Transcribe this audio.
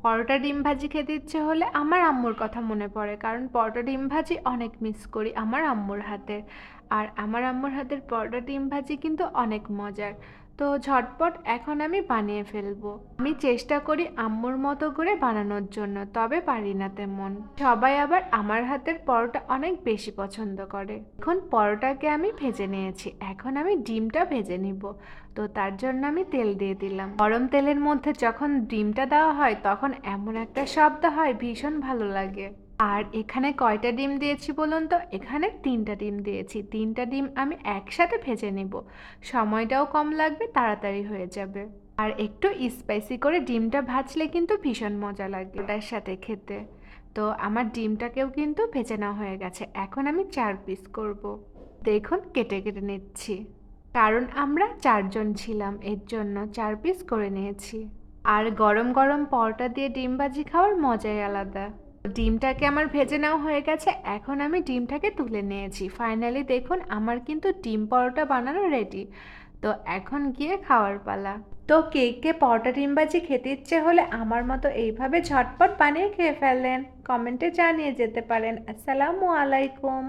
পরোটা ডিম ভাজি খেতে ইচ্ছে হলে আমার আম্মুর কথা মনে পড়ে, কারণ পরোটা ডিম ভাজি অনেক মিস করি আমার আম্মুর হাতের। আর আমার আম্মুর হাতের পরোটা ডিম ভাজি কিন্তু অনেক মজার। তো ঝটপট এখন আমি বানিয়ে ফেলবো। আমি চেষ্টা করি আম্মুর মতো করে বানানোর জন্য, তবে পারি না তেমন। সবাই আবার আমার হাতের পরোটা অনেক বেশি পছন্দ করে। এখন পরোটাকে আমি ভেজে নিয়েছি, এখন আমি ডিমটা ভেজে নিব। তো তার জন্য আমি তেল দিয়ে দিলাম। গরম তেলের মধ্যে যখন ডিমটা দেওয়া হয় তখন এমন একটা শব্দ হয়, ভীষণ ভালো লাগে। আর এখানে কয়টা ডিম দিয়েছি বলুন তো? এখানে 3টা ডিম দিয়েছি। 3টা ডিম আমি একসাথে ভেজে নেব, সময়টাও কম লাগবে, তাড়াতাড়ি হয়ে যাবে। আর একটু স্পাইসি করে ডিমটা ভাজলে কিন্তু ভীষণ মজা লাগে ওটার সাথে খেতে। তো আমার ডিমটাকেও কিন্তু ভেজে নেওয়া হয়ে গেছে, এখন আমি 4 পিস করব। দেখুন কেটে কেটে নিচ্ছি, কারণ আমরা 4জন ছিলাম, এর জন্য 4 পিস করে নিয়েছি। আর গরম গরম পরোটা দিয়ে ডিম ভাজি খাওয়ার মজাই আলাদা। ডিমটাকে আমার ভেজে নেওয়া হয়ে গেছে, এখন আমি ডিমটাকে তুলে নিয়েছি। ফাইনালি দেখুন আমার কিন্তু ডিম পরোটা বানানো রেডি। তো এখন গিয়ে খাওয়ার পালা। তো কে কে পরোটা ডিম ভাজি খেতে ইচ্ছে হলে আমার মতো এইভাবে ঝটপট বানিয়ে খেয়ে ফেললেন, কমেন্টে জানিয়ে যেতে পারেন। আসসালামু আলাইকুম।